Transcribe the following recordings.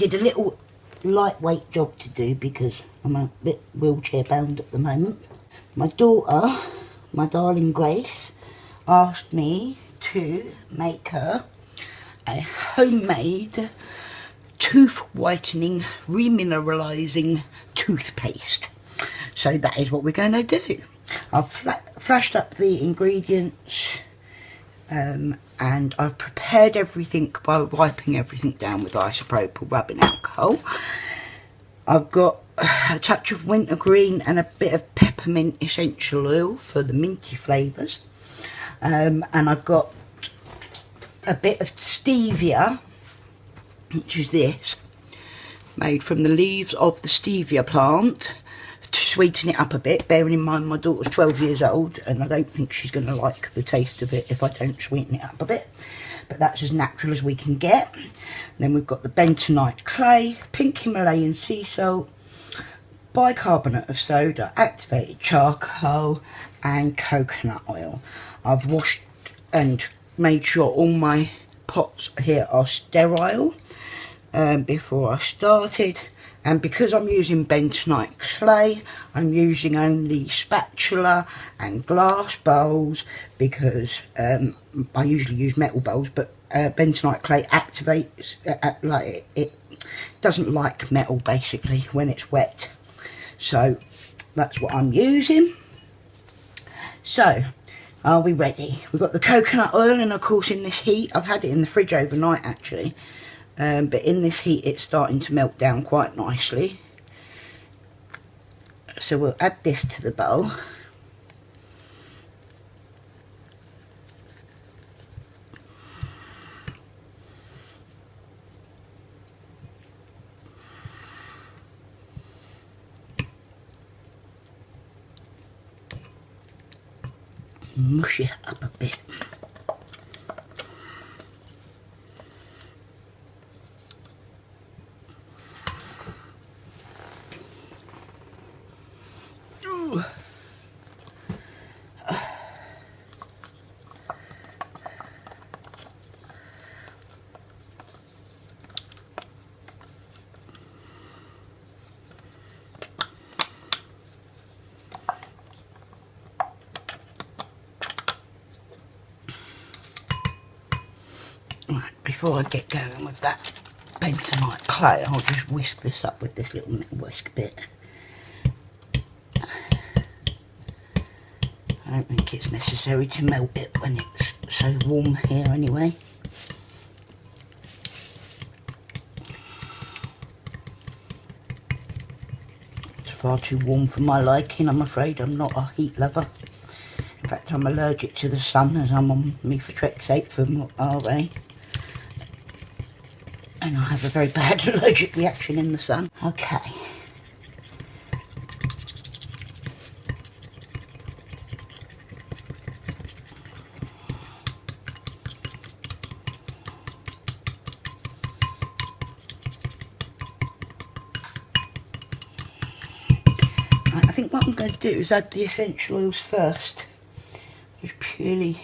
wanted a little lightweight job to do because I'm a bit wheelchair bound at the moment. My daughter, my darling Grace, asked me to make her a homemade tooth whitening remineralizing toothpaste. So that is what we're going to do. I've flashed up the ingredients and I've prepared everything by wiping everything down with isopropyl rubbing alcohol. I've got a touch of wintergreen and a bit of peppermint essential oil for the minty flavours, and I've got a bit of stevia, which is this, made from the leaves of the stevia plant, to sweeten it up a bit, bearing in mind my daughter's 12 years old and I don't think she's going to like the taste of it if I don't sweeten it up a bit, but that's as natural as we can get. And then we've got the bentonite clay, pink Himalayan sea salt, bicarbonate of soda, activated charcoal and coconut oil. I've washed and made sure all my pots here are sterile before I started. And because I'm using bentonite clay, I'm using only spatula and glass bowls, because I usually use metal bowls, but bentonite clay activates, like it doesn't like metal basically when it's wet. So that's what I'm using. So are we ready? We've got the coconut oil, and of course in this heat, I've had it in the fridge overnight actually. But in this heat it's starting to melt down quite nicely. So we'll add this to the bowl. Mush it up a bit. Right, before I get going with that bentonite clay, I'll just whisk this up with this little whisk bit. I don't think it's necessary to melt it when it's so warm here anyway. It's far too warm for my liking, I'm afraid. I'm not a heat lover. In fact, I'm allergic to the sun, as I'm on methotrexate from RA. And I have a very bad allergic reaction in the sun. Okay. I think what I'm going to do is add the essential oils first. Just purely,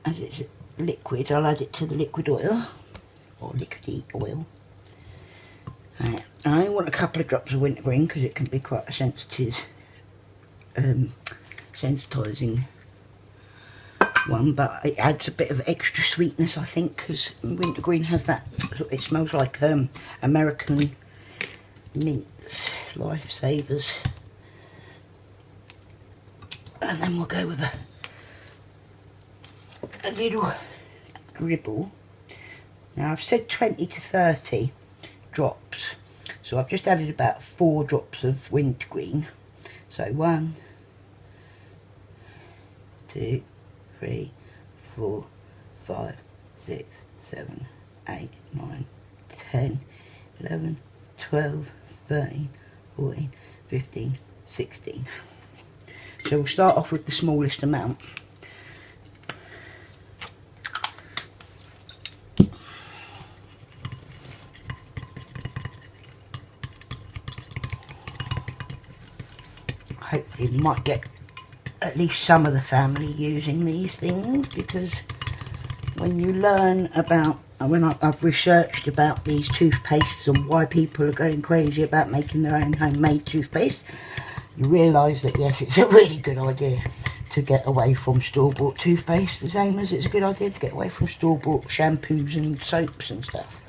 as it's liquid, I'll add it to the liquid oil, or liquidy oil. Right. I only want a couple of drops of wintergreen because it can be quite a sensitive, sensitising one, but it adds a bit of extra sweetness, I think, because wintergreen has that, it smells like American mints, lifesavers. And then we'll go with a little dribble. Now I've said 20 to 30 drops, so I've just added about 4 drops of wintergreen. So 1, 2, 3, 4, 5, 6, 7, 8, 9, 10, 11, 12, 13, 14, 15, 16. So we'll start off with the smallest amount. Hopefully we might get at least some of the family using these things, because when you learn about when I've researched about these toothpastes and why people are going crazy about making their own homemade toothpaste, you realise that yes, it's a really good idea to get away from store-bought toothpaste, the same as it's a good idea to get away from store-bought shampoos and soaps and stuff.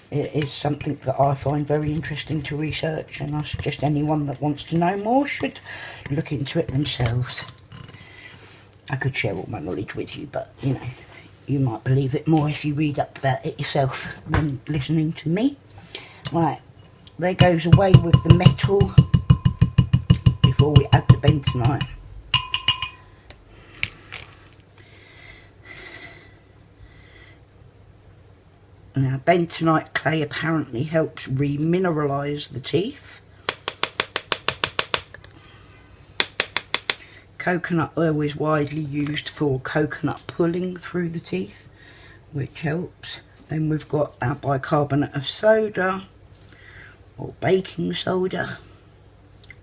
It is something that I find very interesting to research, and I suggest anyone that wants to know more should look into it themselves. I could share all my knowledge with you, but you know, you might believe it more if you read up about it yourself than listening to me. Right, there goes away with the metal before we add the bentonite. Now, bentonite clay apparently helps remineralise the teeth. Coconut oil is widely used for coconut pulling through the teeth, which helps. Then we've got our bicarbonate of soda, or baking soda.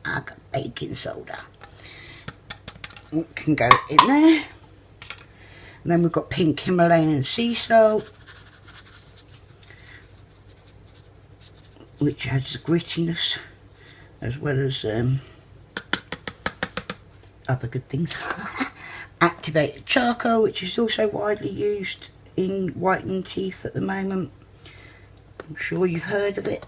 I got baking soda. It can go in there. And then we've got pink Himalayan sea salt, which adds grittiness as well as other good things. Activated charcoal, which is also widely used in whitening teeth at the moment. I'm sure you've heard of it.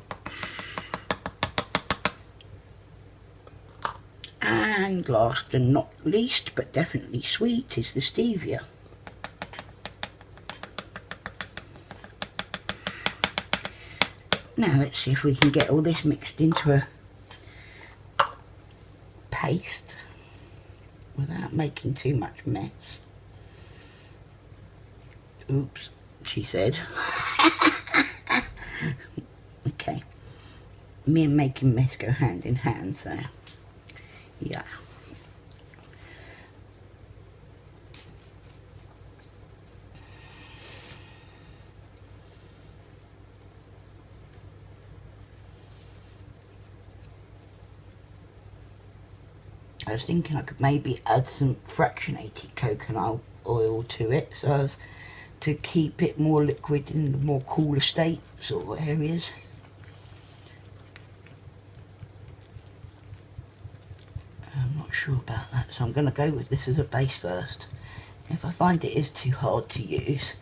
And last and not least, but definitely sweet, is the stevia. Now let's see if we can get all this mixed into a paste without making too much mess. Oops, she said. Okay, me and making mess go hand in hand, so yeah. I was thinking I could maybe add some fractionated coconut oil to it so as to keep it more liquid in the more cooler state sort of areas. I'm not sure about that, so I'm going to go with this as a base first. If I find it is too hard to use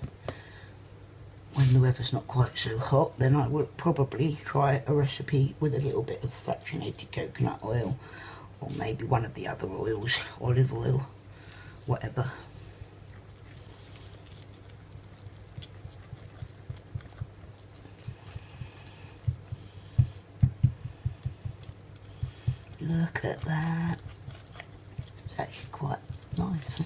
when the weather's not quite so hot, then I will probably try a recipe with a little bit of fractionated coconut oil, or maybe one of the other oils, olive oil, whatever. Look at that. It's actually quite nice.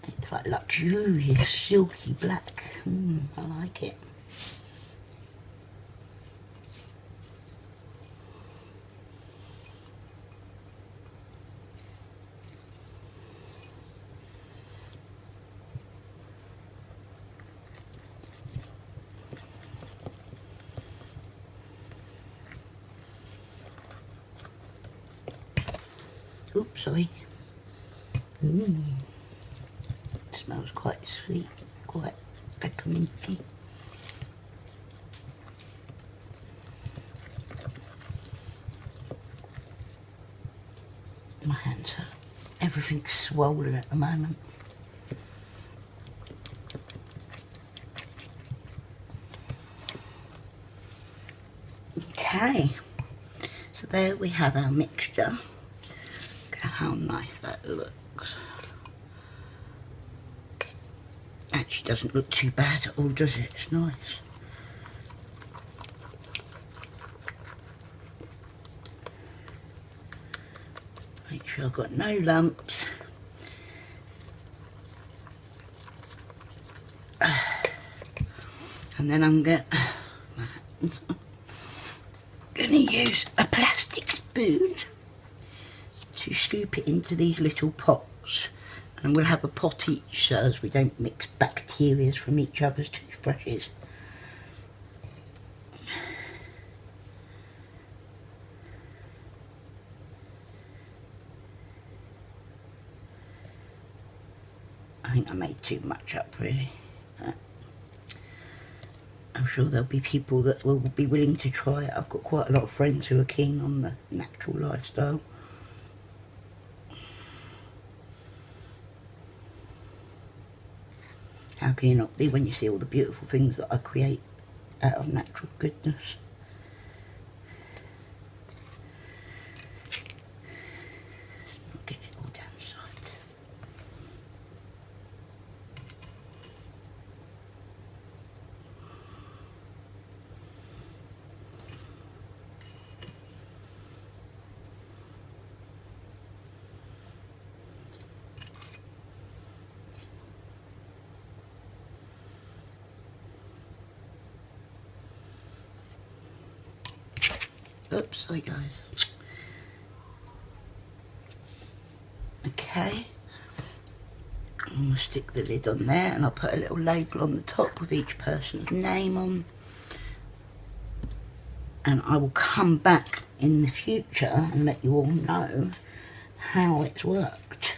It's like luxurious, silky black. I like it. Oops, sorry. It smells quite sweet, quite pepperminty. My hands are, everything's swollen at the moment. Okay, so there we have our mixture. Look at how nice that looks. Actually doesn't look too bad at all, does it? It's nice. Make sure I've got no lumps. And then I'm gonna use a plastic spoon to scoop it into these little pots, and we'll have a pot each so as we don't mix bacteria from each other's toothbrushes. I think I made too much up really. I'm sure there'll be people that will be willing to try it. I've got quite a lot of friends who are keen on the natural lifestyle. How can you not be when you see all the beautiful things that I create out of natural goodness? Not get it all down the side. Oops, sorry guys. Okay, I'm going to stick the lid on there and I'll put a little label on the top with each person's name on. And I will come back in the future and let you all know how it's worked.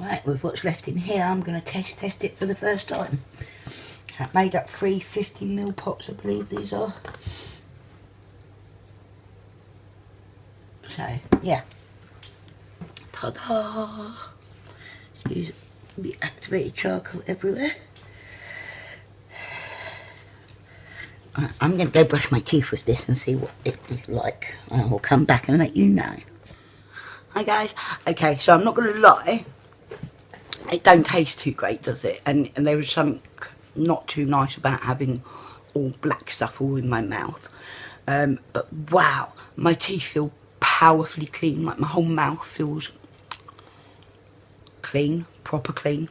Right, with what's left in here, I'm going to test it for the first time. I've made up 3 50ml pots, I believe these are. So, yeah. Ta-da! Use the activated charcoal everywhere. I'm going to go brush my teeth with this and see what it is like. I will come back and let you know. Hi guys. Okay, so I'm not going to lie. It don't taste too great, does it? And there was something not too nice about having all black stuff all in my mouth. But wow, my teeth feel powerfully clean. Like my whole mouth feels clean, proper clean.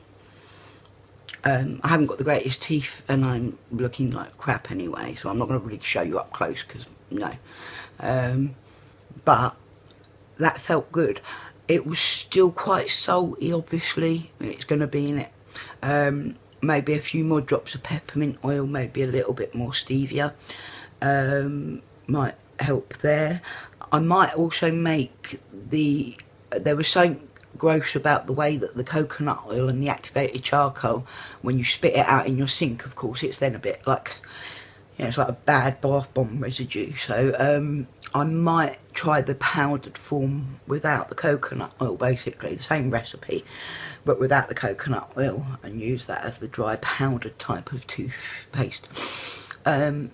I haven't got the greatest teeth and I'm looking like crap anyway, so I'm not going to really show you up close because no. But that felt good. It was still quite salty, obviously. It's going to be in it. Maybe a few more drops of peppermint oil, maybe a little bit more stevia. Might help there. I might also make the... There was something gross about the way that the coconut oil and the activated charcoal, when you spit it out in your sink, of course, it's then a bit like... You know, it's like a bad bath bomb residue. So I might try the powdered form without the coconut oil, basically the same recipe but without the coconut oil, and use that as the dry powdered type of toothpaste. I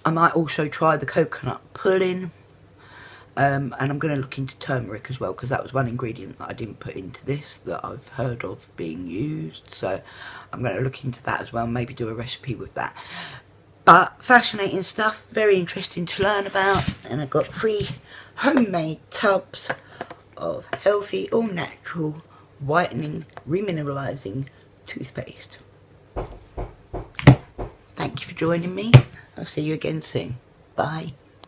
might also try the coconut pudding, and I'm going to look into turmeric as well, because that was one ingredient that I didn't put into this that I've heard of being used, so I'm going to look into that as well, maybe do a recipe with that. But fascinating stuff, very interesting to learn about. And I've got 3 homemade tubs of healthy, all natural, whitening, remineralising toothpaste. joining me. I'll see you again soon. Bye.